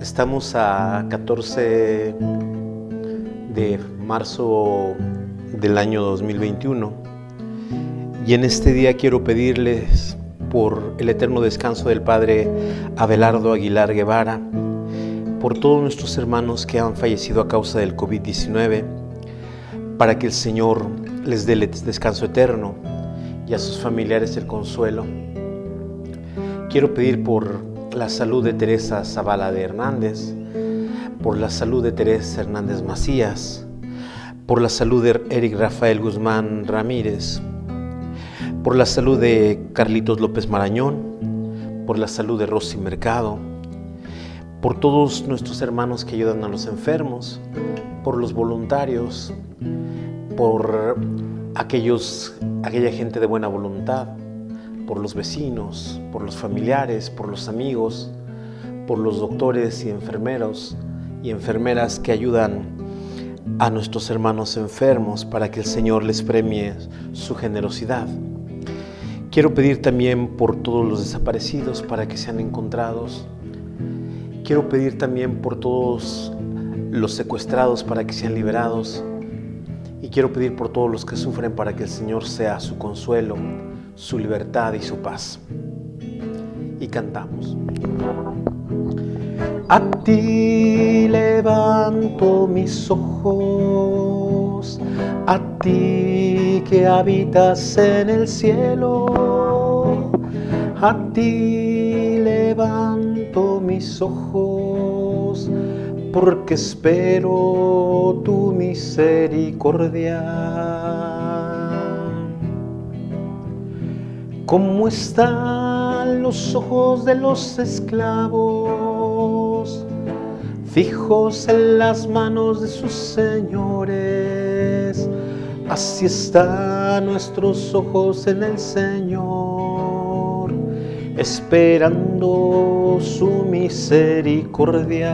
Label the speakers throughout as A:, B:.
A: Estamos a 14 de marzo del año 2021 y en este día quiero pedirles por el eterno descanso del Padre Abelardo Aguilar Guevara, por todos nuestros hermanos que han fallecido a causa del COVID-19, para que el Señor les dé el descanso eterno y a sus familiares el consuelo. Quiero pedir por la salud de Teresa Zavala de Hernández, por la salud de Teresa Hernández Macías, por la salud de Eric Rafael Guzmán Ramírez, por la salud de Carlitos López Marañón, por la salud de Rosy Mercado, por todos nuestros hermanos que ayudan a los enfermos, por los voluntarios, por aquella gente de buena voluntad, por los vecinos, por los familiares, por los amigos, por los doctores y enfermeros y enfermeras que ayudan a nuestros hermanos enfermos para que el Señor les premie su generosidad. Quiero pedir también por todos los desaparecidos para que sean encontrados. Quiero pedir también por todos los secuestrados para que sean liberados. Y quiero pedir por todos los que sufren para que el Señor sea su consuelo, su libertad y su paz. Y cantamos. A ti levanto mis ojos, a ti que habitas en el cielo, a ti levanto mis ojos, porque espero tu misericordia. ¿Cómo están los ojos de los esclavos, fijos en las manos de sus señores? Así están nuestros ojos en el Señor, esperando su misericordia.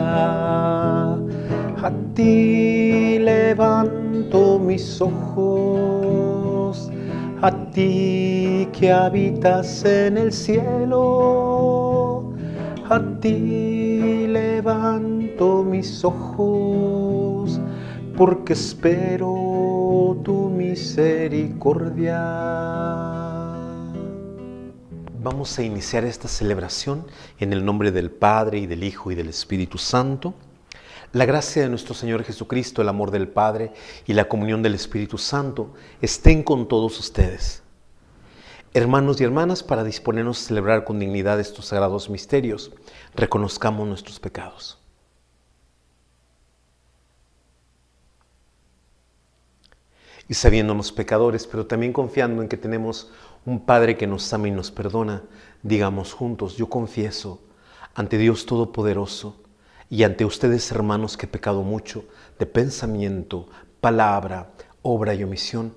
A: A ti levanto mis ojos, a ti que habitas en el cielo, a ti levanto mis ojos, porque espero tu misericordia. Vamos a iniciar esta celebración en el nombre del Padre, y del Hijo, y del Espíritu Santo. La gracia de nuestro Señor Jesucristo, el amor del Padre y la comunión del Espíritu Santo estén con todos ustedes. Hermanos y hermanas, para disponernos a celebrar con dignidad estos sagrados misterios, reconozcamos nuestros pecados. Y sabiéndonos pecadores, pero también confiando en que tenemos un Padre que nos ama y nos perdona, digamos juntos: yo confieso ante Dios Todopoderoso y ante ustedes, hermanos, que he pecado mucho de pensamiento, palabra, obra y omisión,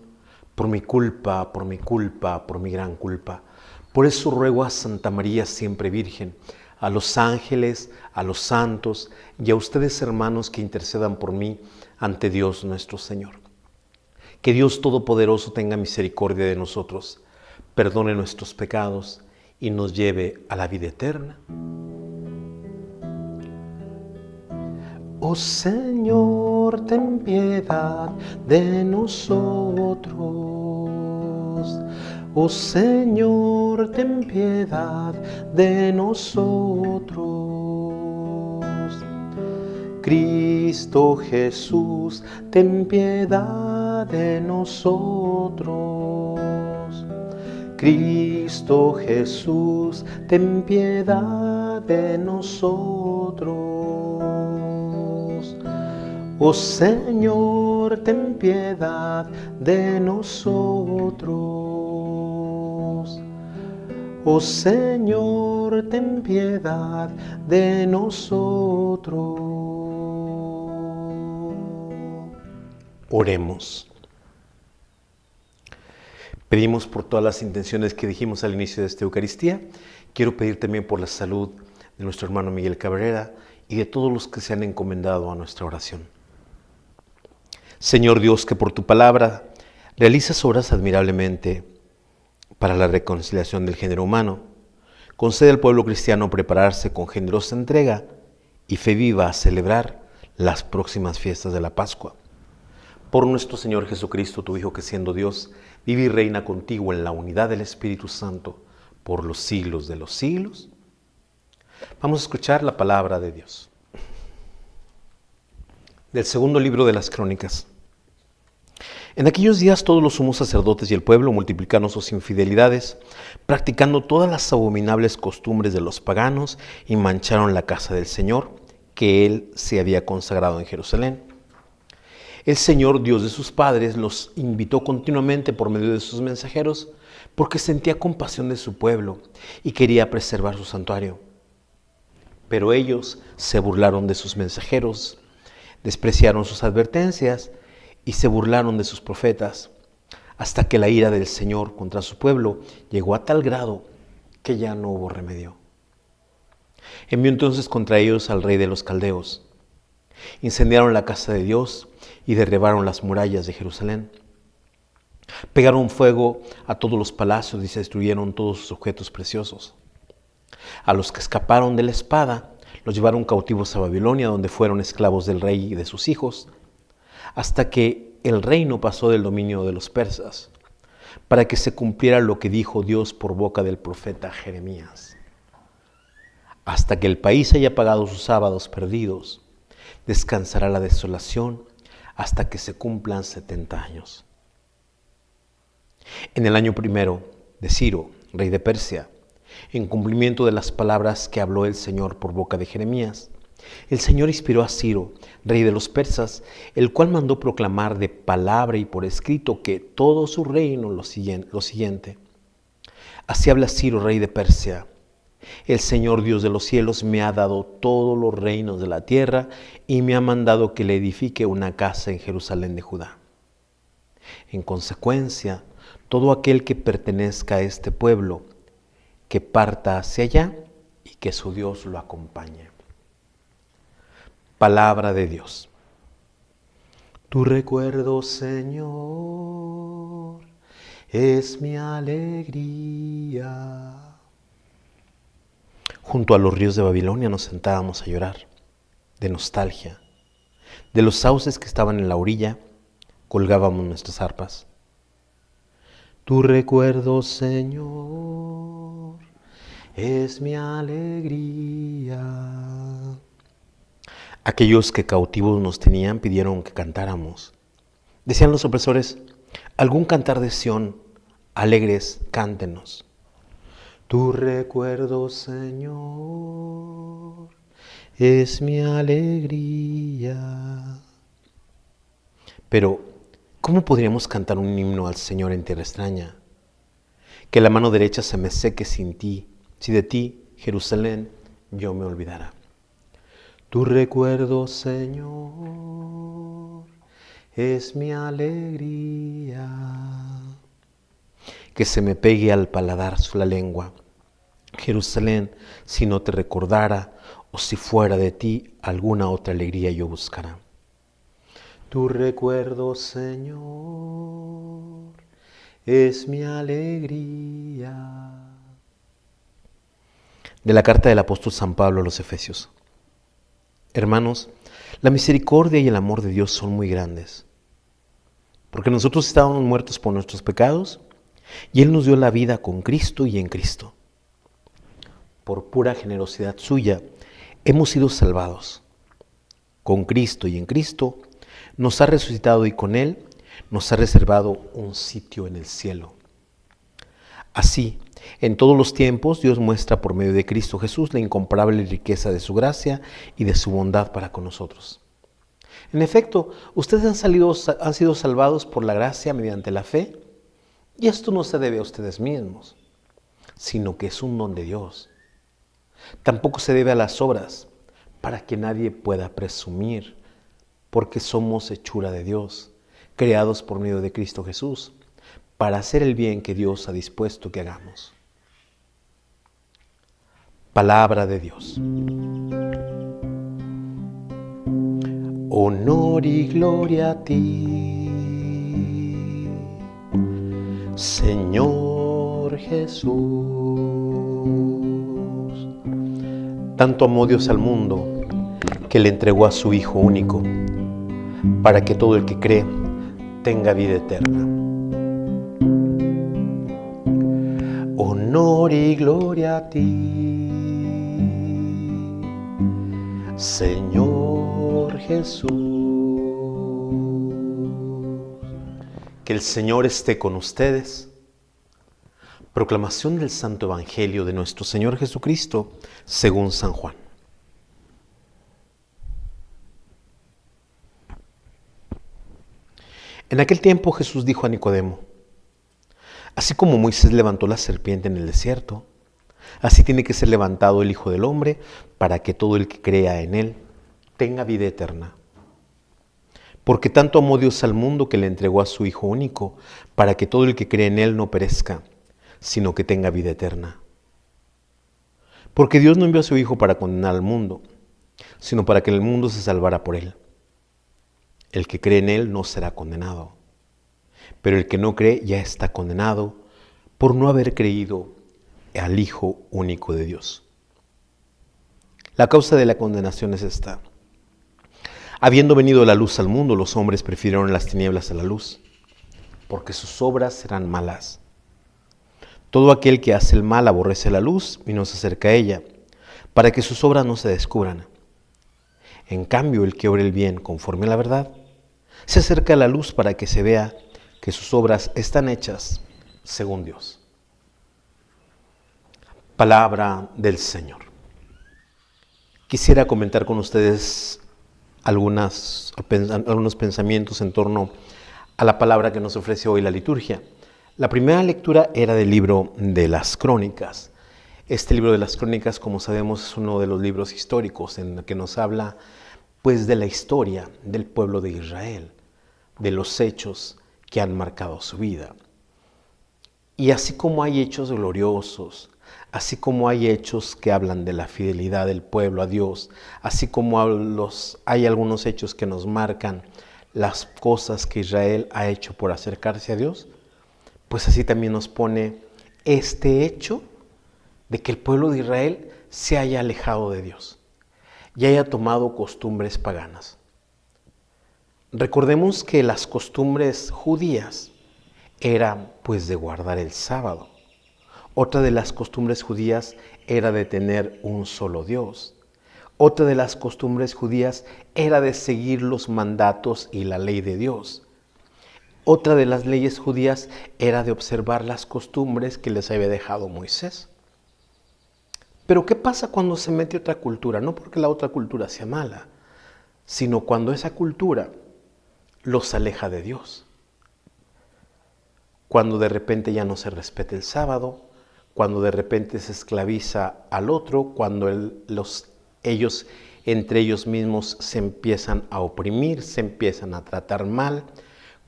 A: por mi culpa, por mi gran culpa. Por eso ruego a Santa María siempre Virgen, a los ángeles, a los santos y a ustedes, hermanos, que intercedan por mí ante Dios nuestro Señor. Que Dios Todopoderoso tenga misericordia de nosotros, perdone nuestros pecados y nos lleve a la vida eterna. Oh Señor, ten piedad de nosotros. Oh Señor, ten piedad de nosotros. Cristo Jesús, ten piedad de nosotros. Cristo Jesús, ten piedad de nosotros. Oh Señor, ten piedad de nosotros. Oh Señor, ten piedad de nosotros. Oremos. Pedimos por todas las intenciones que dijimos al inicio de esta Eucaristía. Quiero pedir también por la salud de nuestro hermano Miguel Cabrera y de todos los que se han encomendado a nuestra oración. Señor Dios, que por tu palabra realizas obras admirablemente para la reconciliación del género humano, concede al pueblo cristiano prepararse con generosa entrega y fe viva a celebrar las próximas fiestas de la Pascua. Por nuestro Señor Jesucristo, tu Hijo, que siendo Dios, vive y reina contigo en la unidad del Espíritu Santo por los siglos de los siglos. Vamos a escuchar la palabra de Dios. Del segundo libro de las Crónicas. En aquellos días todos los sumos sacerdotes y el pueblo multiplicaron sus infidelidades, practicando todas las abominables costumbres de los paganos y mancharon la casa del Señor, que Él se había consagrado en Jerusalén. El Señor, Dios de sus padres, los invitó continuamente por medio de sus mensajeros, porque sentía compasión de su pueblo y quería preservar su santuario. Pero ellos se burlaron de sus mensajeros, despreciaron sus advertencias y se burlaron de sus profetas, hasta que la ira del Señor contra su pueblo llegó a tal grado que ya no hubo remedio. Envió entonces contra ellos al rey de los caldeos. Incendiaron la casa de Dios y derribaron las murallas de Jerusalén. Pegaron fuego a todos los palacios y se destruyeron todos sus objetos preciosos. A los que escaparon de la espada los llevaron cautivos a Babilonia, donde fueron esclavos del rey y de sus hijos, hasta que el reino pasó del dominio de los persas, para que se cumpliera lo que dijo Dios por boca del profeta Jeremías. Hasta que el país haya pagado sus sábados perdidos, descansará la desolación hasta que se cumplan 70 años. En el año primero de Ciro, rey de Persia, en cumplimiento de las palabras que habló el Señor por boca de Jeremías, el Señor inspiró a Ciro, rey de los persas, el cual mandó proclamar de palabra y por escrito que todo su reino lo siguiente. Así habla Ciro, rey de Persia: el Señor Dios de los cielos me ha dado todos los reinos de la tierra y me ha mandado que le edifique una casa en Jerusalén de Judá. En consecuencia, todo aquel que pertenezca a este pueblo, que parta hacia allá y que su Dios lo acompañe. Palabra de Dios. Tu recuerdo, Señor, es mi alegría. Junto a los ríos de Babilonia nos sentábamos a llorar, de nostalgia. De los sauces que estaban en la orilla, colgábamos nuestras arpas. Tu recuerdo, Señor, es mi alegría. Aquellos que cautivos nos tenían pidieron que cantáramos. Decían los opresores: algún cantar de Sión, alegres, cántenos. Tu recuerdo, Señor, es mi alegría. Pero, ¿cómo podríamos cantar un himno al Señor en tierra extraña? Que la mano derecha se me seque sin ti, si de ti, Jerusalén, yo me olvidara. Tu recuerdo, Señor, es mi alegría. Que se me pegue al paladar la lengua. Jerusalén, si no te recordara, o si fuera de ti, alguna otra alegría yo buscara. Tu recuerdo, Señor, es mi alegría. De la carta del apóstol San Pablo a los Efesios. Hermanos, la misericordia y el amor de Dios son muy grandes, porque nosotros estábamos muertos por nuestros pecados, y Él nos dio la vida con Cristo y en Cristo. Por pura generosidad suya, hemos sido salvados. Con Cristo y en Cristo, nos ha resucitado y con Él nos ha reservado un sitio en el cielo. Así, en todos los tiempos, Dios muestra por medio de Cristo Jesús la incomparable riqueza de su gracia y de su bondad para con nosotros. En efecto, ustedes han sido salvados por la gracia mediante la fe, y esto no se debe a ustedes mismos, sino que es un don de Dios. Tampoco se debe a las obras, para que nadie pueda presumir, porque somos hechura de Dios, creados por medio de Cristo Jesús, para hacer el bien que Dios ha dispuesto que hagamos. Palabra de Dios. Honor y gloria a ti, Señor Jesús. Tanto amó Dios al mundo, que le entregó a su Hijo único, para que todo el que cree tenga vida eterna. Honor y gloria a ti, Señor Jesús. Que el Señor esté con ustedes. Proclamación del Santo Evangelio de nuestro Señor Jesucristo según San Juan. En aquel tiempo Jesús dijo a Nicodemo: así como Moisés levantó la serpiente en el desierto, así tiene que ser levantado el Hijo del Hombre, para que todo el que crea en él tenga vida eterna. Porque tanto amó Dios al mundo que le entregó a su Hijo único, para que todo el que cree en él no perezca, sino que tenga vida eterna. Porque Dios no envió a su Hijo para condenar al mundo, sino para que el mundo se salvara por él. El que cree en él no será condenado, pero el que no cree ya está condenado por no haber creído al Hijo único de Dios. La causa de la condenación es esta: habiendo venido la luz al mundo, los hombres prefirieron las tinieblas a la luz, porque sus obras eran malas. Todo aquel que hace el mal aborrece la luz y no se acerca a ella, para que sus obras no se descubran. En cambio, el que obra el bien conforme a la verdad, se acerca a la luz para que se vea que sus obras están hechas según Dios. Palabra del Señor. Quisiera comentar con ustedes algunos pensamientos en torno a la palabra que nos ofrece hoy la liturgia. La primera lectura era del libro de las Crónicas. Este libro de las Crónicas, como sabemos, es uno de los libros históricos en el que nos habla pues de la historia del pueblo de Israel, de los hechos que han marcado su vida. Y así como hay hechos gloriosos, así como hay hechos que hablan de la fidelidad del pueblo a Dios, así como hay algunos hechos que nos marcan las cosas que Israel ha hecho por acercarse a Dios, pues así también nos pone este hecho de que el pueblo de Israel se haya alejado de Dios y haya tomado costumbres paganas. Recordemos que las costumbres judías eran pues de guardar el sábado. Otra de las costumbres judías era de tener un solo Dios. Otra de las costumbres judías era de seguir los mandatos y la ley de Dios. Otra de las leyes judías era de observar las costumbres que les había dejado Moisés. Pero ¿qué pasa cuando se mete otra cultura? No porque la otra cultura sea mala, sino cuando esa cultura los aleja de Dios. Cuando de repente ya no se respeta el sábado, cuando de repente se esclaviza al otro, cuando ellos entre ellos mismos se empiezan a oprimir, se empiezan a tratar mal,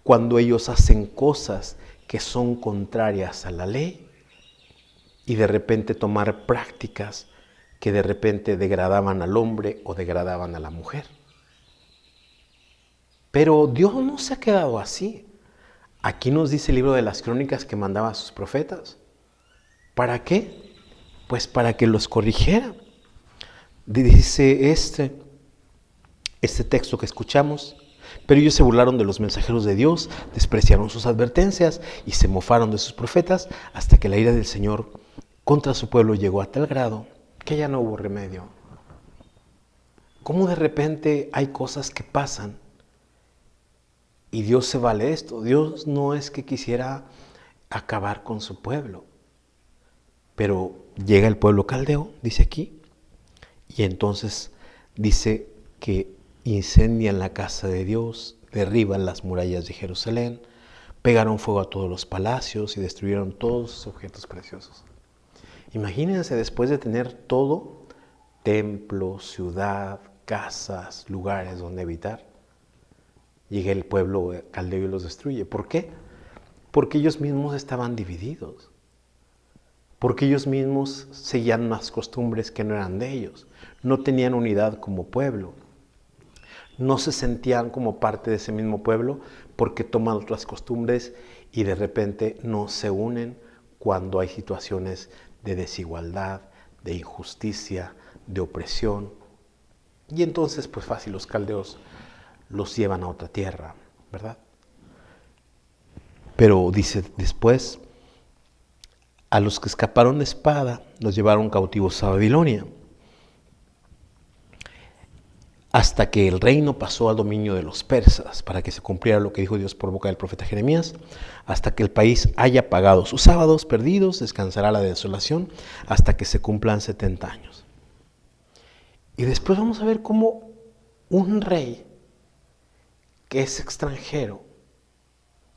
A: cuando ellos hacen cosas que son contrarias a la ley y de repente tomar prácticas que de repente degradaban al hombre o degradaban a la mujer. Pero Dios no se ha quedado así. Aquí nos dice el libro de las Crónicas que mandaba a sus profetas. ¿Para qué? Pues para que los corrigiera. Dice este texto que escuchamos: pero ellos se burlaron de los mensajeros de Dios, despreciaron sus advertencias y se mofaron de sus profetas, hasta que la ira del Señor contra su pueblo llegó a tal grado que ya no hubo remedio. ¿Cómo de repente hay cosas que pasan y Dios se vale de esto? Dios no es que quisiera acabar con su pueblo, pero llega el pueblo caldeo, dice aquí, y entonces dice que incendian la casa de Dios, derriban las murallas de Jerusalén, pegaron fuego a todos los palacios y destruyeron todos sus objetos preciosos. Imagínense, después de tener todo, templo, ciudad, casas, lugares donde habitar, llega el pueblo caldeo y los destruye. ¿Por qué? Porque ellos mismos estaban divididos. Porque ellos mismos seguían unas costumbres que no eran de ellos. No tenían unidad como pueblo. No se sentían como parte de ese mismo pueblo porque toman otras costumbres y de repente no se unen cuando hay situaciones de desigualdad, de injusticia, de opresión. Y entonces, pues fácil, los caldeos los llevan a otra tierra, ¿verdad? Pero dice después, a los que escaparon de espada los llevaron cautivos a Babilonia, hasta que el reino pasó al dominio de los persas, para que se cumpliera lo que dijo Dios por boca del profeta Jeremías. Hasta que el país haya pagado sus sábados perdidos, descansará la desolación, hasta que se cumplan 70 años. Y después vamos a ver cómo un rey que es extranjero,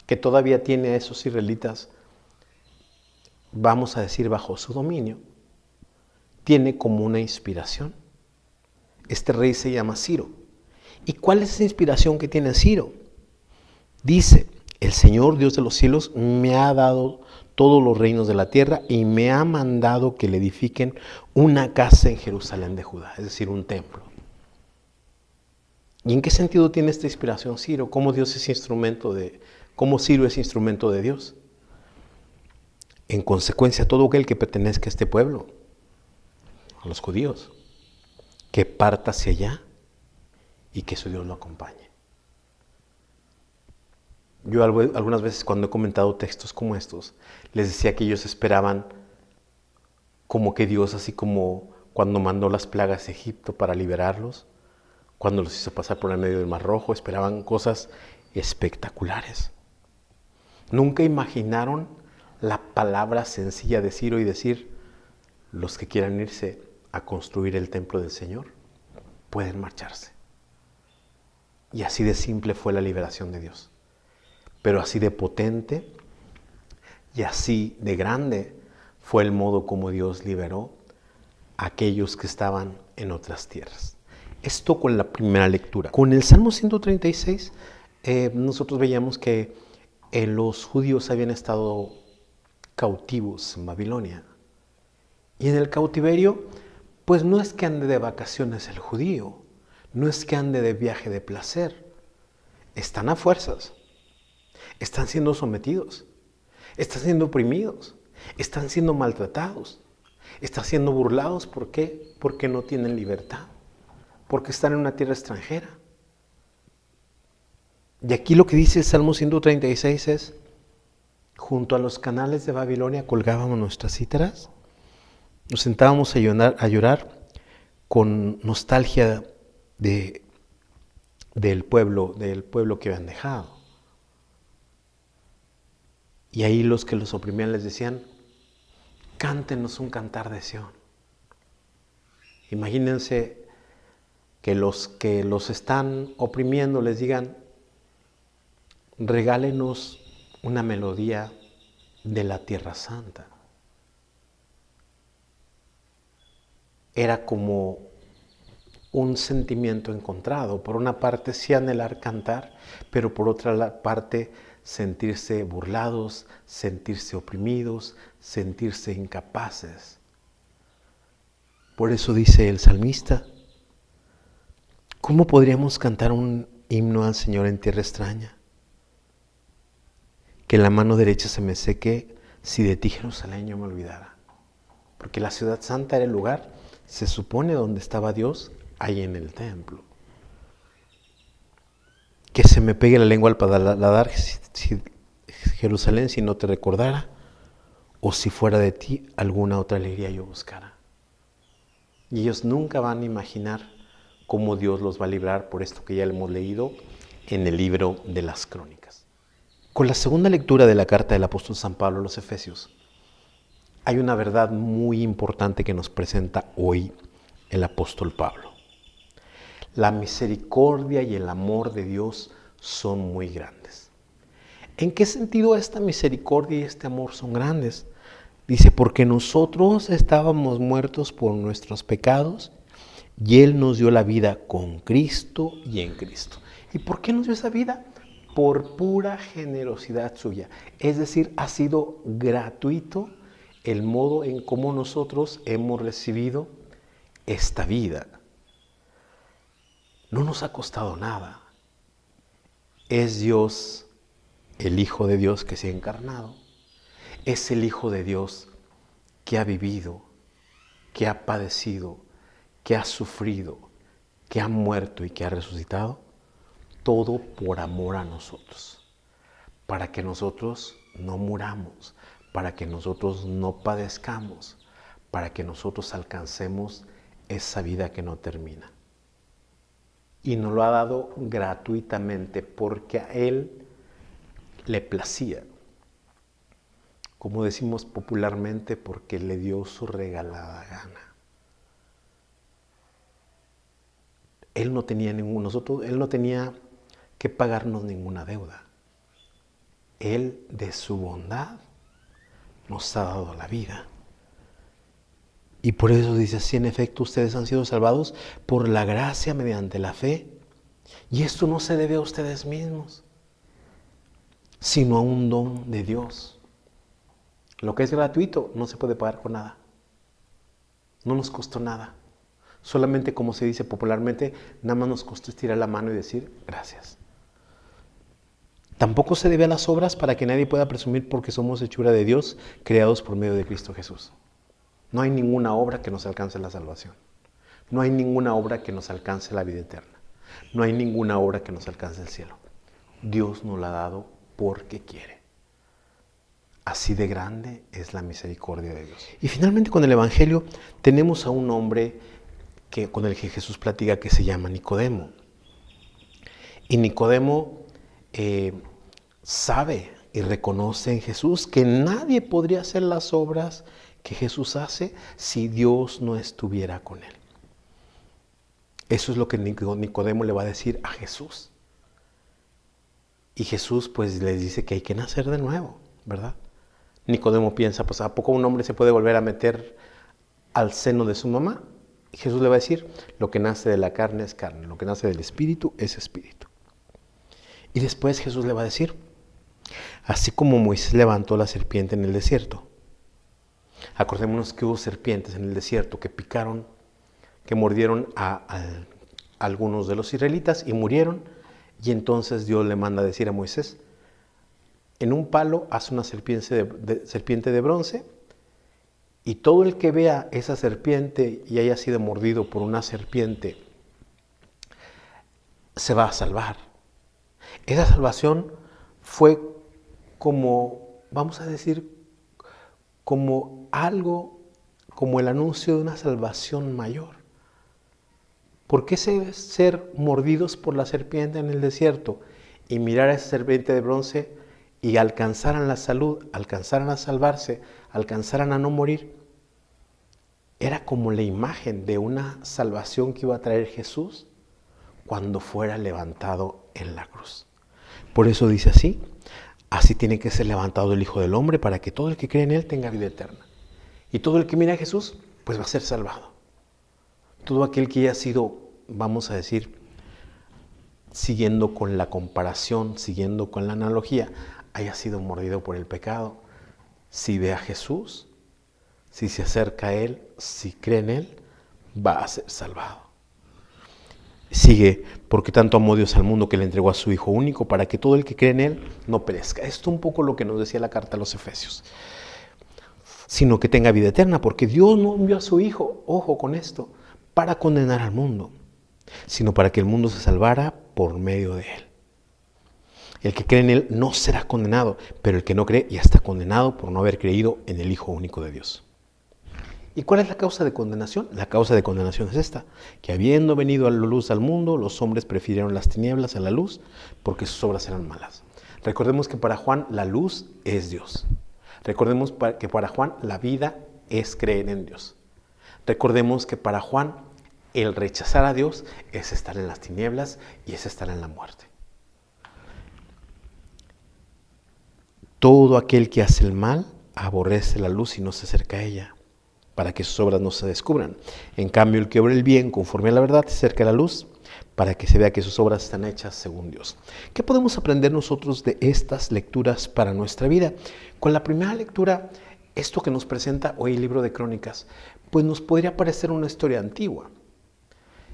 A: que todavía tiene a esos israelitas, vamos a decir, bajo su dominio, tiene como una inspiración. Este rey se llama Ciro. ¿Y cuál es esa inspiración que tiene Ciro? Dice, el Señor Dios de los cielos me ha dado todos los reinos de la tierra y me ha mandado que le edifiquen una casa en Jerusalén de Judá, es decir, un templo. ¿Y en qué sentido tiene esta inspiración Ciro? ¿Cómo Ciro es instrumento de Dios? En consecuencia, todo aquel que pertenezca a este pueblo, a los judíos, que parta hacia allá y que su Dios lo acompañe. Yo algunas veces cuando he comentado textos como estos, les decía que ellos esperaban como que Dios, así como cuando mandó las plagas a Egipto para liberarlos, cuando los hizo pasar por el medio del Mar Rojo, esperaban cosas espectaculares. Nunca imaginaron la palabra sencilla de Ciro y decir, los que quieran irse a construir el templo del Señor, pueden marcharse. Y así de simple fue la liberación de Dios. Pero así de potente y así de grande fue el modo como Dios liberó a aquellos que estaban en otras tierras. Esto con la primera lectura. Con el Salmo 136, nosotros veíamos que los judíos habían estado cautivos en Babilonia. Y en el cautiverio, pues no es que ande de vacaciones el judío, no es que ande de viaje de placer. Están a fuerzas, están siendo sometidos, están siendo oprimidos, están siendo maltratados, están siendo burlados. ¿Por qué? Porque no tienen libertad, porque están en una tierra extranjera. Y aquí lo que dice el Salmo 136 es, junto a los canales de Babilonia colgábamos nuestras cítaras, nos sentábamos a llorar con nostalgia del pueblo que habían dejado. Y ahí los que los oprimían les decían, cántenos un cantar de Sión. Imagínense que los están oprimiendo les digan, regálenos una melodía de la Tierra Santa. Era como un sentimiento encontrado. Por una parte sí anhelar cantar, pero por otra parte sentirse burlados, sentirse oprimidos, sentirse incapaces. Por eso dice el salmista, ¿cómo podríamos cantar un himno al Señor en tierra extraña? Que la mano derecha se me seque si de ti, Jerusalén, yo me olvidara. Porque la ciudad santa era el lugar, se supone, donde estaba Dios, ahí en el templo. Que se me pegue la lengua al paladar, Jerusalén, si no te recordara, o si fuera de ti alguna otra alegría yo buscara. Y ellos nunca van a imaginar cómo Dios los va a librar por esto que ya hemos leído en el libro de las Crónicas. Con la segunda lectura de la carta del apóstol San Pablo a los Efesios, hay una verdad muy importante que nos presenta hoy el apóstol Pablo. La misericordia y el amor de Dios son muy grandes. ¿En qué sentido esta misericordia y este amor son grandes? Dice, porque nosotros estábamos muertos por nuestros pecados y Él nos dio la vida con Cristo y en Cristo. ¿Y por qué nos dio esa vida? Por pura generosidad suya. Es decir, ha sido gratuito el modo en cómo nosotros hemos recibido esta vida. No nos ha costado nada. Es Dios, el Hijo de Dios que se ha encarnado. Es el Hijo de Dios que ha vivido, que ha padecido, que ha sufrido, que ha muerto y que ha resucitado, todo por amor a nosotros, para que nosotros no muramos, para que nosotros no padezcamos, para que nosotros alcancemos esa vida que no termina. Y nos lo ha dado gratuitamente porque a Él le placía. Como decimos popularmente, porque le dio su regalada gana. Él no tenía Él no tenía que pagarnos ninguna deuda. Él, de su bondad, nos ha dado la vida. Y por eso dice así: en efecto, ustedes han sido salvados por la gracia mediante la fe. Y esto no se debe a ustedes mismos, sino a un don de Dios. Lo que es gratuito no se puede pagar con nada. No nos costó nada. Solamente, como se dice popularmente, nada más nos costó estirar la mano y decir gracias. Tampoco se debe a las obras para que nadie pueda presumir, porque somos hechura de Dios, creados por medio de Cristo Jesús. No hay ninguna obra que nos alcance la salvación. No hay ninguna obra que nos alcance la vida eterna. No hay ninguna obra que nos alcance el cielo. Dios nos la ha dado porque quiere. Así de grande es la misericordia de Dios. Y finalmente, con el Evangelio tenemos a un hombre con el que Jesús platica, que se llama Nicodemo. Y Nicodemo sabe y reconoce en Jesús que nadie podría hacer las obras que Jesús hace si Dios no estuviera con él. Eso es lo que Nicodemo le va a decir a Jesús. Y Jesús pues le dice que hay que nacer de nuevo, ¿verdad? Nicodemo piensa, pues ¿a poco un hombre se puede volver a meter al seno de su mamá? Y Jesús le va a decir: lo que nace de la carne es carne, lo que nace del espíritu es espíritu. Y después Jesús le va a decir: así como Moisés levantó la serpiente en el desierto. Acordémonos que hubo serpientes en el desierto que picaron, que mordieron a algunos de los israelitas y murieron. Y entonces Dios le manda a decir a Moisés: en un palo haz una serpiente de bronce, y todo el que vea esa serpiente y haya sido mordido por una serpiente se va a salvar. Esa salvación fue como, vamos a decir, como algo, como el anuncio de una salvación mayor. ¿Por qué ser mordidos por la serpiente en el desierto y mirar a esa serpiente de bronce y alcanzaran la salud, alcanzaran a salvarse, alcanzaran a no morir? Era como la imagen de una salvación que iba a traer Jesús cuando fuera levantado en la cruz. Por eso dice así: así tiene que ser levantado el Hijo del Hombre, para que todo el que cree en Él tenga vida eterna. Y todo el que mira a Jesús, pues va a ser salvado. Todo aquel que haya sido, vamos a decir, siguiendo con la comparación, siguiendo con la analogía, haya sido mordido por el pecado, si ve a Jesús, si se acerca a Él, si cree en Él, va a ser salvado. Sigue: porque tanto amó Dios al mundo que le entregó a su Hijo único, para que todo el que cree en Él no perezca. Esto un poco lo que nos decía la carta a los Efesios. Sino que tenga vida eterna, porque Dios no envió a su Hijo, ojo con esto, para condenar al mundo, sino para que el mundo se salvara por medio de Él. El que cree en Él no será condenado, pero el que no cree ya está condenado por no haber creído en el Hijo único de Dios. ¿Y cuál es la causa de condenación? La causa de condenación es esta: que habiendo venido a la luz al mundo, los hombres prefirieron las tinieblas a la luz, porque sus obras eran malas. Recordemos que para Juan la luz es Dios. Recordemos que para Juan la vida es creer en Dios. Recordemos que para Juan el rechazar a Dios es estar en las tinieblas y es estar en la muerte. Todo aquel que hace el mal aborrece la luz y no se acerca a ella, para que sus obras no se descubran. En cambio, el que obra el bien conforme a la verdad se acerca a la luz, para que se vea que sus obras están hechas según Dios. ¿Qué podemos aprender nosotros de estas lecturas para nuestra vida? Con la primera lectura, esto que nos presenta hoy el libro de Crónicas, pues nos podría parecer una historia antigua.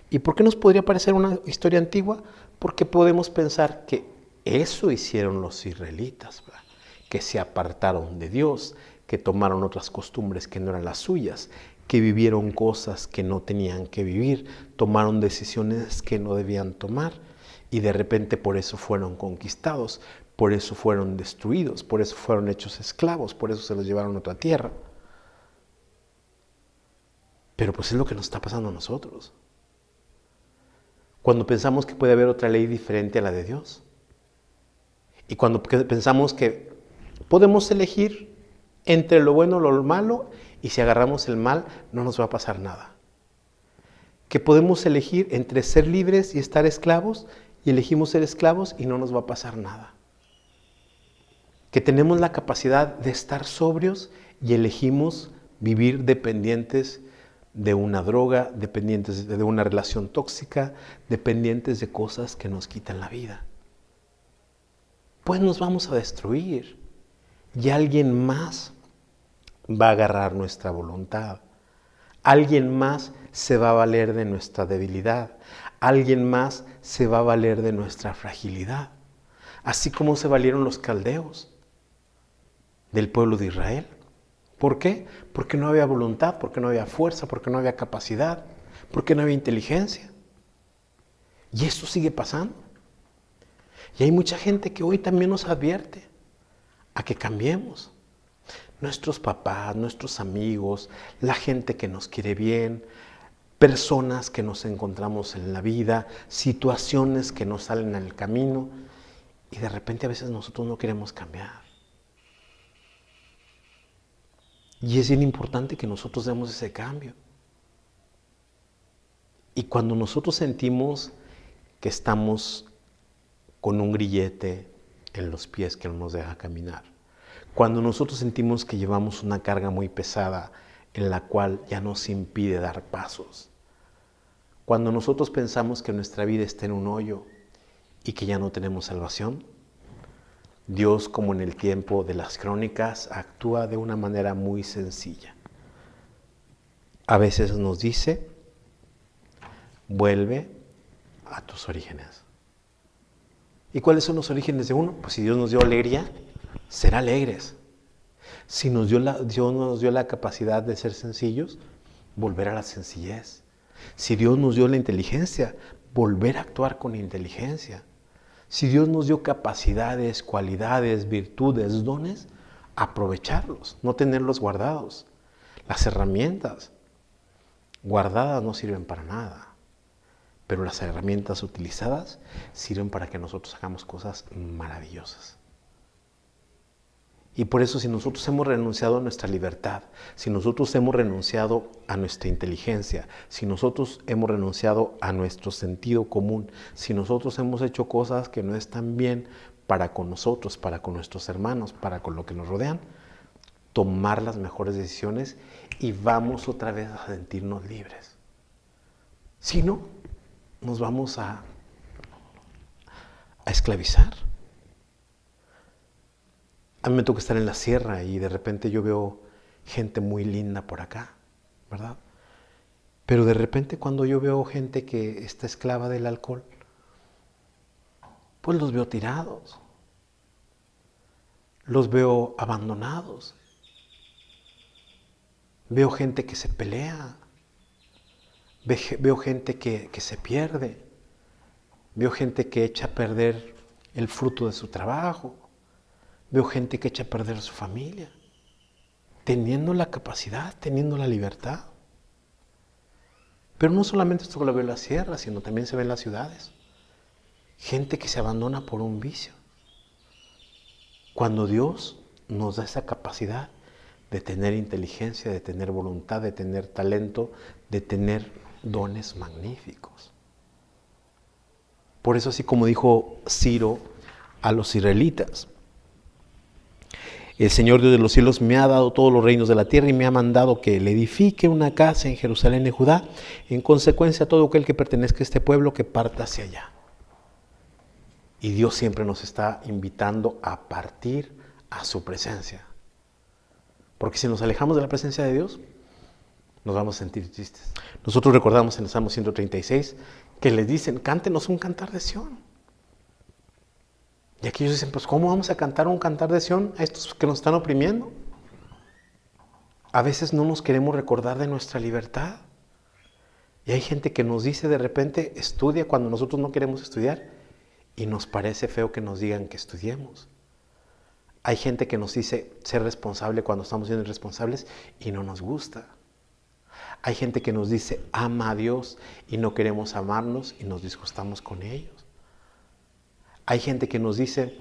A: ¿Y por qué nos podría parecer una historia antigua? Porque podemos pensar que eso hicieron los israelitas, ¿verdad? Que se apartaron de Dios, que tomaron otras costumbres que no eran las suyas, que vivieron cosas que no tenían que vivir, tomaron decisiones que no debían tomar y de repente por eso fueron conquistados, por eso fueron destruidos, por eso fueron hechos esclavos, por eso se los llevaron a otra tierra. Pero pues es lo que nos está pasando a nosotros. Cuando pensamos que puede haber otra ley diferente a la de Dios. Y cuando pensamos que podemos elegir entre lo bueno y lo malo, y si agarramos el mal, no nos va a pasar nada. Que podemos elegir entre ser libres y estar esclavos, y elegimos ser esclavos y no nos va a pasar nada. Que tenemos la capacidad de estar sobrios y elegimos vivir dependientes de una droga, dependientes de una relación tóxica, dependientes de cosas que nos quitan la vida. Pues nos vamos a destruir y alguien más va a agarrar nuestra voluntad. Alguien más se va a valer de nuestra debilidad. Alguien más se va a valer de nuestra fragilidad. Así como se valieron los caldeos del pueblo de Israel. ¿Por qué? Porque no había voluntad, porque no había fuerza, porque no había capacidad, porque no había inteligencia. Y esto sigue pasando. Y hay mucha gente que hoy también nos advierte a que cambiemos. Nuestros papás, nuestros amigos, la gente que nos quiere bien, personas que nos encontramos en la vida, situaciones que nos salen al camino y de repente a veces nosotros no queremos cambiar. Y es bien importante que nosotros demos ese cambio. Y cuando nosotros sentimos que estamos con un grillete en los pies que no nos deja caminar, cuando nosotros sentimos que llevamos una carga muy pesada en la cual ya nos impide dar pasos, cuando nosotros pensamos que nuestra vida está en un hoyo y que ya no tenemos salvación, Dios, como en el tiempo de las crónicas, actúa de una manera muy sencilla. A veces nos dice, vuelve a tus orígenes. ¿Y cuáles son los orígenes de uno? Pues si Dios nos dio alegría, ser alegres. Si Dios nos dio la capacidad de ser sencillos, volver a la sencillez. Si Dios nos dio la inteligencia, volver a actuar con inteligencia. Si Dios nos dio capacidades, cualidades, virtudes, dones, aprovecharlos, no tenerlos guardados. Las herramientas guardadas no sirven para nada, pero las herramientas utilizadas sirven para que nosotros hagamos cosas maravillosas. Y por eso si nosotros hemos renunciado a nuestra libertad, si nosotros hemos renunciado a nuestra inteligencia, si nosotros hemos renunciado a nuestro sentido común, si nosotros hemos hecho cosas que no están bien para con nosotros, para con nuestros hermanos, para con lo que nos rodean, tomar las mejores decisiones y vamos otra vez a sentirnos libres. Si no, nos vamos a esclavizar. A mí me toca estar en la sierra y de repente yo veo gente muy linda por acá, ¿verdad? Pero de repente cuando yo veo gente que está esclava del alcohol, pues los veo tirados, los veo abandonados, veo gente que se pelea, veo gente que se pierde, veo gente que echa a perder el fruto de su trabajo. Veo gente que echa a perder su familia, teniendo la capacidad, teniendo la libertad. Pero no solamente esto lo veo en la sierra, sino también se ve en las ciudades. Gente que se abandona por un vicio. Cuando Dios nos da esa capacidad de tener inteligencia, de tener voluntad, de tener talento, de tener dones magníficos. Por eso, así como dijo Ciro a los israelitas, el Señor Dios de los cielos me ha dado todos los reinos de la tierra y me ha mandado que le edifique una casa en Jerusalén de Judá. En consecuencia, todo aquel que pertenezca a este pueblo que parta hacia allá. Y Dios siempre nos está invitando a partir a su presencia. Porque si nos alejamos de la presencia de Dios, nos vamos a sentir tristes. Nosotros recordamos en el Salmo 136 que les dicen, cántenos un cantar de Sión. Y aquí ellos dicen, pues ¿cómo vamos a cantar un cantar de Sión a estos que nos están oprimiendo? A veces no nos queremos recordar de nuestra libertad. Y hay gente que nos dice de repente, estudia cuando nosotros no queremos estudiar. Y nos parece feo que nos digan que estudiemos. Hay gente que nos dice ser responsable cuando estamos siendo irresponsables y no nos gusta. Hay gente que nos dice ama a Dios y no queremos amarnos y nos disgustamos con ellos. Hay gente que nos dice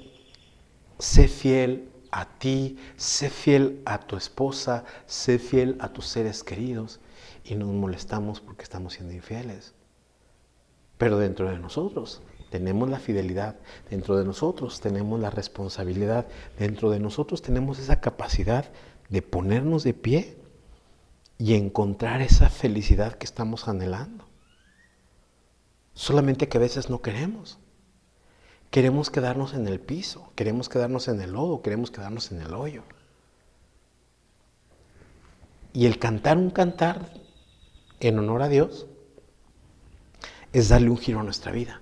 A: sé fiel a ti, sé fiel a tu esposa, sé fiel a tus seres queridos y nos molestamos porque estamos siendo infieles. Pero dentro de nosotros tenemos la fidelidad, dentro de nosotros tenemos la responsabilidad, dentro de nosotros tenemos esa capacidad de ponernos de pie y encontrar esa felicidad que estamos anhelando. Solamente que a veces no queremos. Queremos quedarnos en el piso, queremos quedarnos en el lodo, queremos quedarnos en el hoyo. Y el cantar un cantar en honor a Dios es darle un giro a nuestra vida.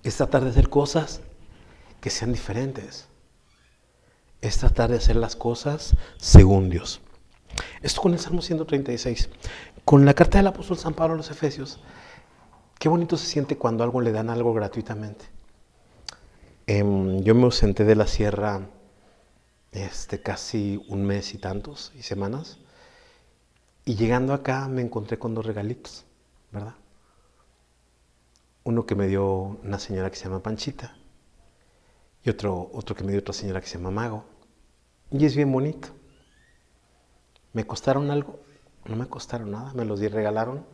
A: Es tratar de hacer cosas que sean diferentes. Es tratar de hacer las cosas según Dios. Esto con el Salmo 136. Con la carta del apóstol San Pablo a los Efesios, qué bonito se siente cuando algo le dan algo gratuitamente. Yo me ausenté de la sierra casi un mes y tantos y semanas. Y llegando acá me encontré con 2 regalitos, ¿verdad? Uno que me dio una señora que se llama Panchita y otro que me dio otra señora que se llama Mago. Y es bien bonito. ¿Me costaron algo? No me costaron nada, me los regalaron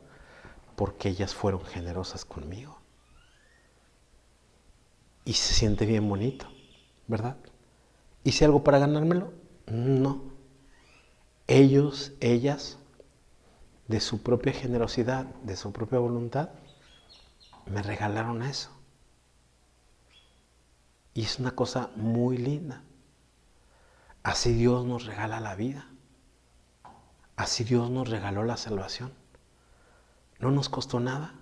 A: porque ellas fueron generosas conmigo. Y se siente bien bonito, ¿verdad? ¿Hice algo para ganármelo? No. Ellos, ellas, de su propia generosidad, de su propia voluntad, me regalaron eso. Y es una cosa muy linda. Así Dios nos regala la vida. Así Dios nos regaló la salvación. No nos costó nada.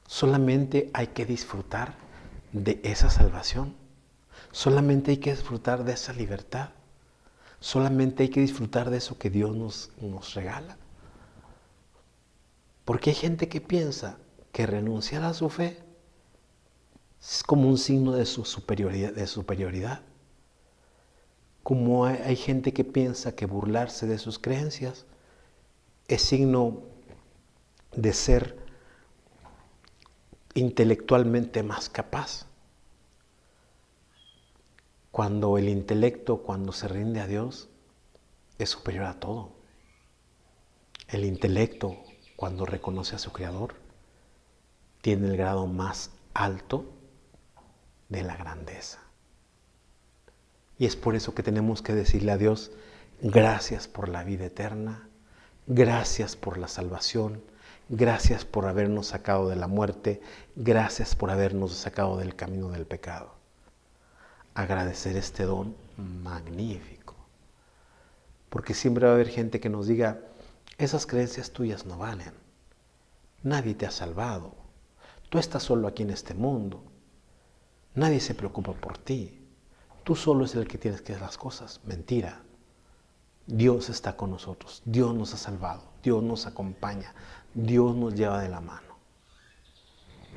A: Solamente hay que disfrutar de esa salvación. Solamente hay que disfrutar de esa libertad. Solamente hay que disfrutar de eso que Dios nos regala. Porque hay gente que piensa que renunciar a su fe es como un signo de su superioridad. Como hay gente que piensa que burlarse de sus creencias es signo de ser intelectualmente más capaz. Cuando el intelecto, cuando se rinde a Dios, es superior a todo. El intelecto, cuando reconoce a su Creador, tiene el grado más alto de la grandeza. Y es por eso que tenemos que decirle a Dios, gracias por la vida eterna, gracias por la salvación, gracias por habernos sacado de la muerte, gracias por habernos sacado del camino del pecado. Agradecer este don magnífico. Porque siempre va a haber gente que nos diga, esas creencias tuyas no valen. Nadie te ha salvado. Tú estás solo aquí en este mundo. Nadie se preocupa por ti. Tú solo es el que tienes que hacer las cosas. Mentira. Dios está con nosotros. Dios nos ha salvado. Dios nos acompaña. Dios nos lleva de la mano.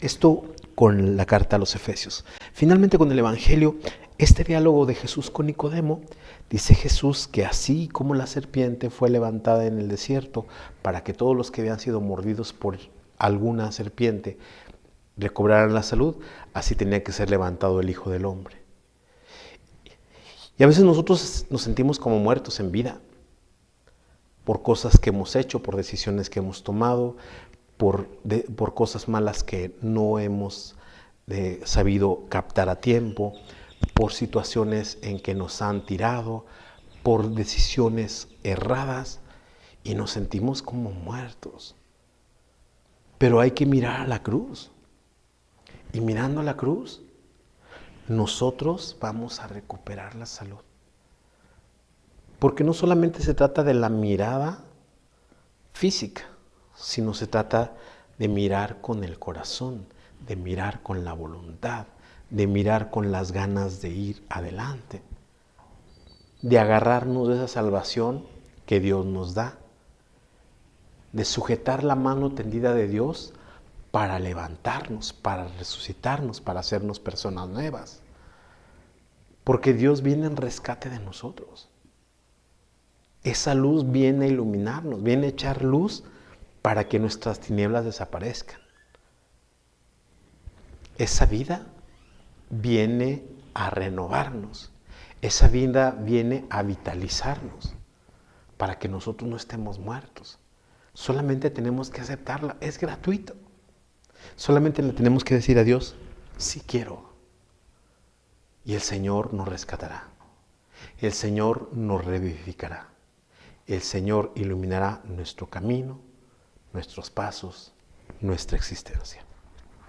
A: Esto con la carta a los Efesios. Finalmente con el Evangelio, este diálogo de Jesús con Nicodemo, dice Jesús que así como la serpiente fue levantada en el desierto para que todos los que habían sido mordidos por alguna serpiente recobraran la salud, así tenía que ser levantado el Hijo del Hombre. Y a veces nosotros nos sentimos como muertos en vida por cosas que hemos hecho, por decisiones que hemos tomado, por cosas malas que no hemos sabido captar a tiempo, por situaciones en que nos han tirado, por decisiones erradas y nos sentimos como muertos. Pero hay que mirar a la cruz. Y mirando a la cruz, nosotros vamos a recuperar la salud. Porque no solamente se trata de la mirada física, sino se trata de mirar con el corazón, de mirar con la voluntad, de mirar con las ganas de ir adelante. de agarrarnos de esa salvación que Dios nos da, de sujetar la mano tendida de Dios para levantarnos, para resucitarnos, para hacernos personas nuevas. Porque Dios viene en rescate de nosotros. Esa luz viene a iluminarnos, viene a echar luz para que nuestras tinieblas desaparezcan. Esa vida viene a renovarnos. Esa vida viene a vitalizarnos para que nosotros no estemos muertos. Solamente tenemos que aceptarla, es gratuito. Solamente le tenemos que decir a Dios, sí quiero. Y el Señor nos rescatará. El Señor nos revivificará. El Señor iluminará nuestro camino, nuestros pasos, nuestra existencia.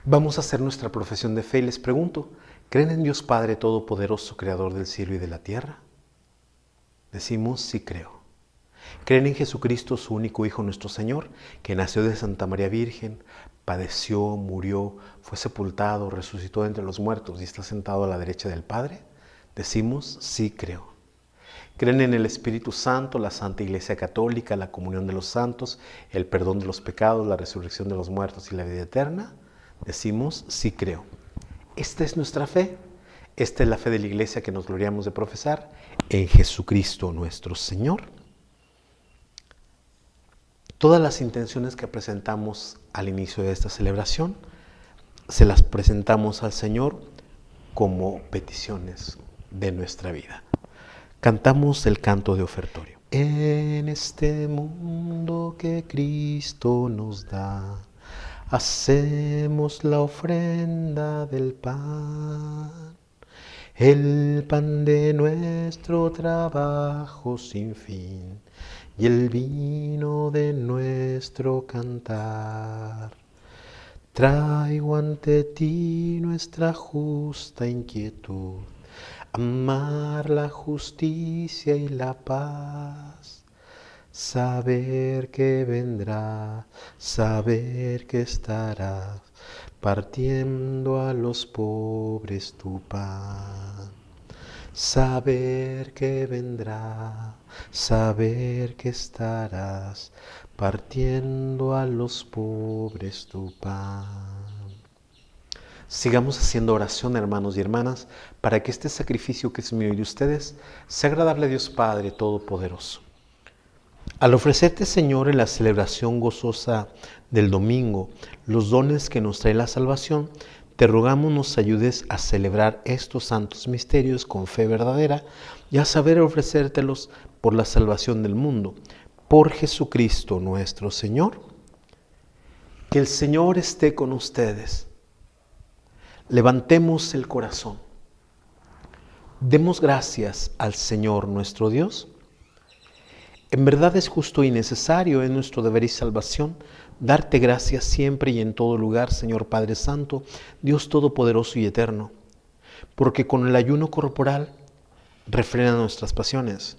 A: Vamos a hacer nuestra profesión de fe y les pregunto, ¿creen en Dios Padre Todopoderoso, Creador del cielo y de la tierra? Decimos, sí creo. ¿Creen en Jesucristo, su único Hijo, nuestro Señor, que nació de Santa María Virgen, padeció, murió, fue sepultado, resucitó de entre los muertos y está sentado a la derecha del Padre? Decimos, sí creo. ¿Creen en el Espíritu Santo, la Santa Iglesia Católica, la comunión de los santos, el perdón de los pecados, la resurrección de los muertos y la vida eterna? Decimos, sí creo. Esta es nuestra fe. Esta es la fe de la Iglesia que nos gloriamos de profesar en Jesucristo nuestro Señor. Todas las intenciones que presentamos al inicio de esta celebración, se las presentamos al Señor como peticiones de nuestra vida. Cantamos el canto de ofertorio. En este mundo que Cristo nos da, hacemos la ofrenda del pan, el pan de nuestro trabajo sin fin y el vino de nuestro cantar. Traigo ante ti nuestra justa inquietud, amar la justicia y la paz, saber que vendrá, saber que estarás partiendo a los pobres tu pan. Saber que vendrá, saber que estarás partiendo a los pobres tu pan. Sigamos haciendo oración, hermanos y hermanas, para que este sacrificio que es mío y de ustedes sea agradable a Dios Padre Todopoderoso. Al ofrecerte, Señor, en la celebración gozosa del domingo, los dones que nos trae la salvación, te rogamos nos ayudes a celebrar estos santos misterios con fe verdadera y a saber ofrecértelos por la salvación del mundo. Por Jesucristo nuestro Señor. Que el Señor esté con ustedes. Levantemos el corazón. Demos gracias al Señor nuestro Dios. En verdad es justo y necesario, es nuestro deber y salvación, darte gracias siempre y en todo lugar, Señor Padre Santo, Dios Todopoderoso y Eterno, porque con el ayuno corporal refrena nuestras pasiones,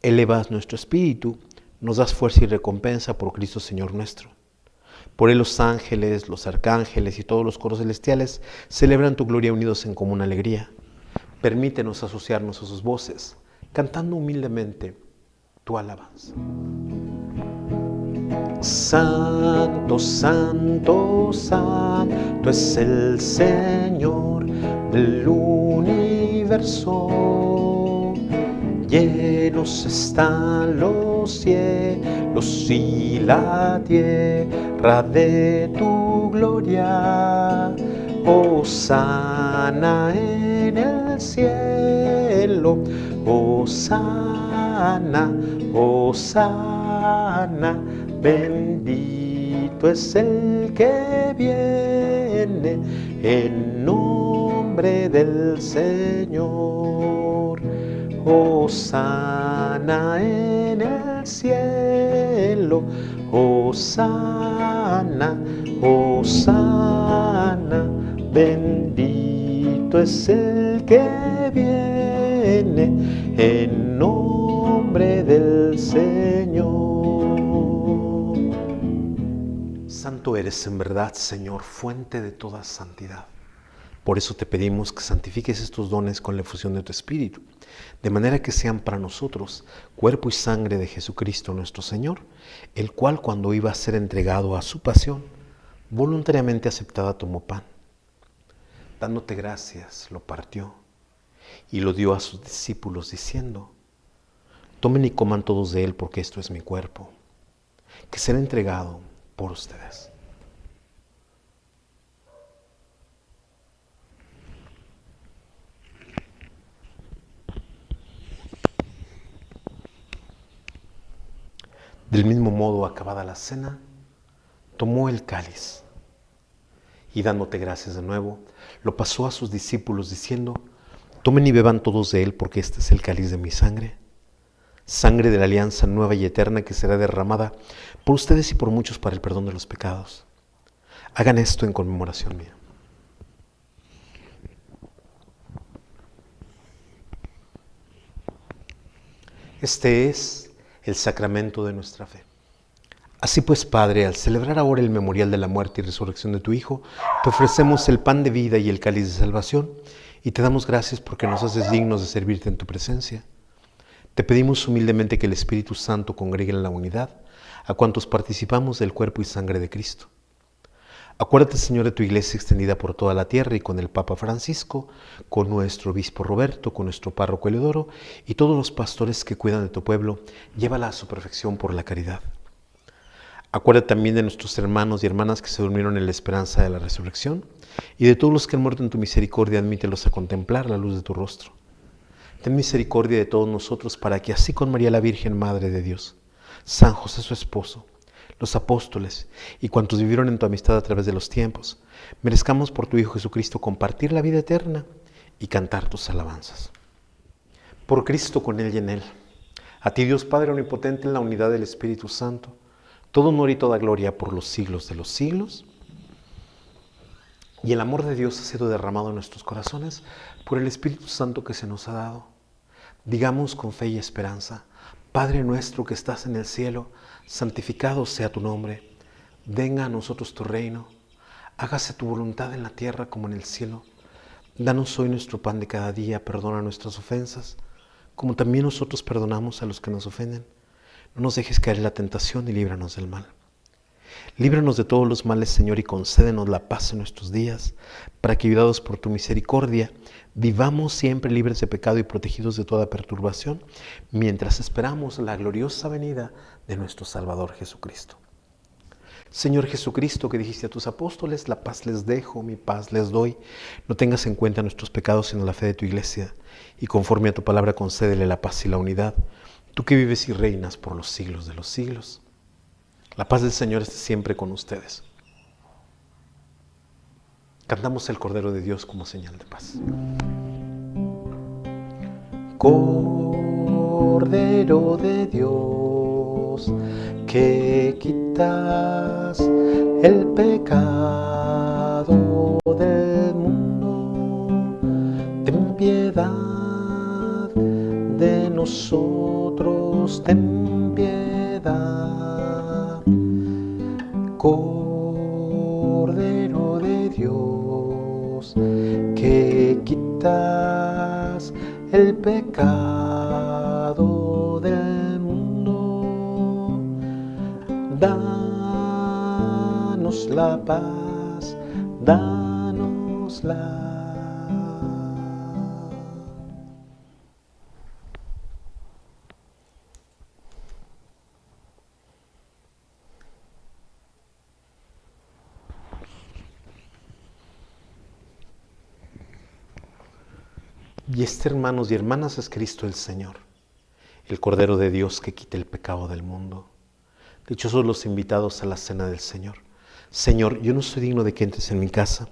A: elevas nuestro espíritu, nos das fuerza y recompensa por Cristo Señor nuestro. Por él los ángeles, los arcángeles y todos los coros celestiales celebran tu gloria unidos en común alegría. Permítenos asociarnos a sus voces, cantando humildemente tu alabanza. Santo, santo, santo es el Señor del universo. Llenos están los cielos y la tierra de tu gloria. Hosana en el cielo, Hosana, Hosana, bendito es el que viene en nombre del Señor. Hosana en el cielo, Hosana, Hosana, bendito es el que viene en nombre del Señor. Santo eres en verdad, Señor, fuente de toda santidad. Por eso te pedimos que santifiques estos dones con la efusión de tu Espíritu, de manera que sean para nosotros cuerpo y sangre de Jesucristo nuestro Señor, el cual cuando iba a ser entregado a su pasión, voluntariamente aceptada tomó pan. Dándote gracias, lo partió y lo dio a sus discípulos diciendo: tomen y coman todos de él, porque esto es mi cuerpo, que será entregado por ustedes. Del mismo modo, acabada la cena, tomó el cáliz y dándote gracias de nuevo, lo pasó a sus discípulos diciendo: tomen y beban todos de él, porque este es el cáliz de mi sangre, sangre de la alianza nueva y eterna que será derramada por ustedes y por muchos para el perdón de los pecados. Hagan esto en conmemoración mía. Este es el sacramento de nuestra fe. Así pues, Padre, al celebrar ahora el memorial de la muerte y resurrección de tu Hijo, te ofrecemos el pan de vida y el cáliz de salvación, y te damos gracias porque nos haces dignos de servirte en tu presencia. Te pedimos humildemente que el Espíritu Santo congregue en la unidad a cuantos participamos del cuerpo y sangre de Cristo. Acuérdate, Señor, de tu iglesia extendida por toda la tierra y con el Papa Francisco, con nuestro obispo Roberto, con nuestro párroco Eleodoro y todos los pastores que cuidan de tu pueblo. Llévala a su perfección por la caridad. Acuérdate también de nuestros hermanos y hermanas que se durmieron en la esperanza de la resurrección, y de todos los que han muerto en tu misericordia, admítelos a contemplar la luz de tu rostro. Ten misericordia de todos nosotros, para que así con María la Virgen, Madre de Dios, San José su esposo, los apóstoles y cuantos vivieron en tu amistad a través de los tiempos, merezcamos por tu Hijo Jesucristo compartir la vida eterna y cantar tus alabanzas. Por Cristo, con Él y en Él, a ti Dios Padre Omnipotente, en la unidad del Espíritu Santo, todo honor y toda gloria por los siglos de los siglos. Y el amor de Dios ha sido derramado en nuestros corazones por el Espíritu Santo que se nos ha dado. Digamos con fe y esperanza: Padre nuestro que estás en el cielo, santificado sea tu nombre. Venga a nosotros tu reino. Hágase tu voluntad en la tierra como en el cielo. Danos hoy nuestro pan de cada día. Perdona nuestras ofensas, como también nosotros perdonamos a los que nos ofenden. No nos dejes caer en la tentación y líbranos del mal. Líbranos de todos los males, Señor, y concédenos la paz en nuestros días, para que, ayudados por tu misericordia, vivamos siempre libres de pecado y protegidos de toda perturbación, mientras esperamos la gloriosa venida de nuestro Salvador Jesucristo. Señor Jesucristo, que dijiste a tus apóstoles: la paz les dejo, mi paz les doy, no tengas en cuenta nuestros pecados, sino la fe de tu iglesia, y conforme a tu palabra concédele la paz y la unidad, tú que vives y reinas por los siglos de los siglos. La paz del Señor esté siempre con ustedes. Cantamos el Cordero de Dios como señal de paz. Cordero de Dios, que quitas el pecado del mundo, ten piedad de nosotros, ten piedad. Cordero de Dios, que quitas el pecado del mundo, danos la paz, danos la. Y este, hermanos y hermanas, es Cristo el Señor, el Cordero de Dios que quita el pecado del mundo. Dichosos los invitados a la cena del Señor. Señor, yo no soy digno de que entres en mi casa,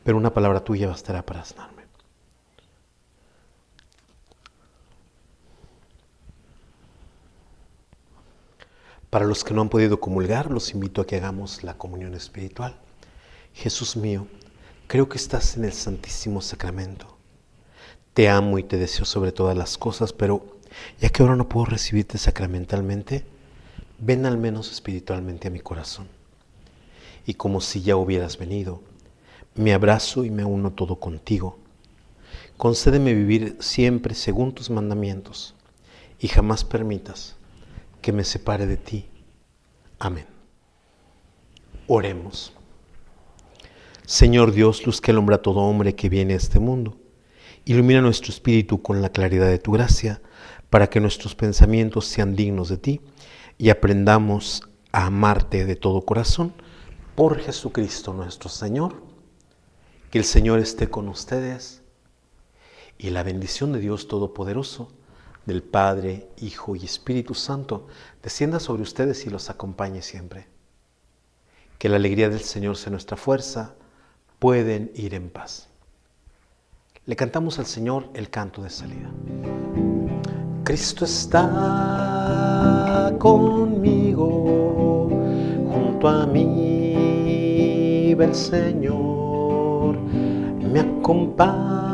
A: pero una palabra tuya bastará para sanarme. Para los que no han podido comulgar, los invito a que hagamos la comunión espiritual. Jesús mío, creo que estás en el Santísimo Sacramento. Te amo y te deseo sobre todas las cosas, pero ya que ahora no puedo recibirte sacramentalmente, ven al menos espiritualmente a mi corazón. Y como si ya hubieras venido, me abrazo y me uno todo contigo. Concédeme vivir siempre según tus mandamientos y jamás permitas que me separe de ti. Amén. Oremos. Señor Dios, luz que alumbra a todo hombre que viene a este mundo, ilumina nuestro espíritu con la claridad de tu gracia, para que nuestros pensamientos sean dignos de ti y aprendamos a amarte de todo corazón, por Jesucristo nuestro Señor. Que el Señor esté con ustedes y la bendición de Dios Todopoderoso, del Padre, Hijo y Espíritu Santo, descienda sobre ustedes y los acompañe siempre. Que la alegría del Señor sea nuestra fuerza. Pueden ir en paz. Le cantamos al Señor el canto de salida. Cristo está conmigo, junto a mí va el Señor, me acompaña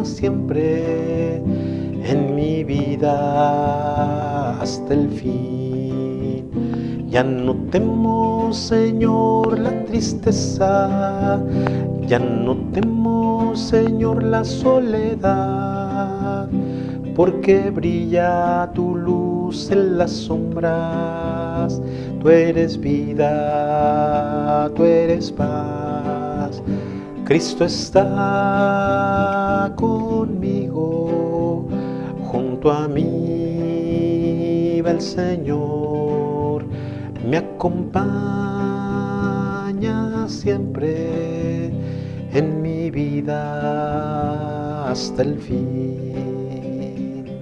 A: siempre en mi vida hasta el fin. Ya no temo, Señor, la tristeza, ya no temo, Señor, la soledad, porque brilla tu luz en las sombras. Tú eres vida, tú eres paz. Cristo está conmigo, junto a mí va el Señor, me acompaña siempre en mi vida hasta el fin.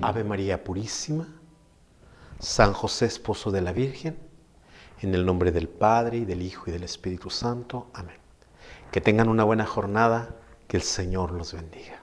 A: Ave María Purísima, San José, esposo de la Virgen, en el nombre del Padre, y del Hijo, y del Espíritu Santo. Amén. Que tengan una buena jornada, que el Señor los bendiga.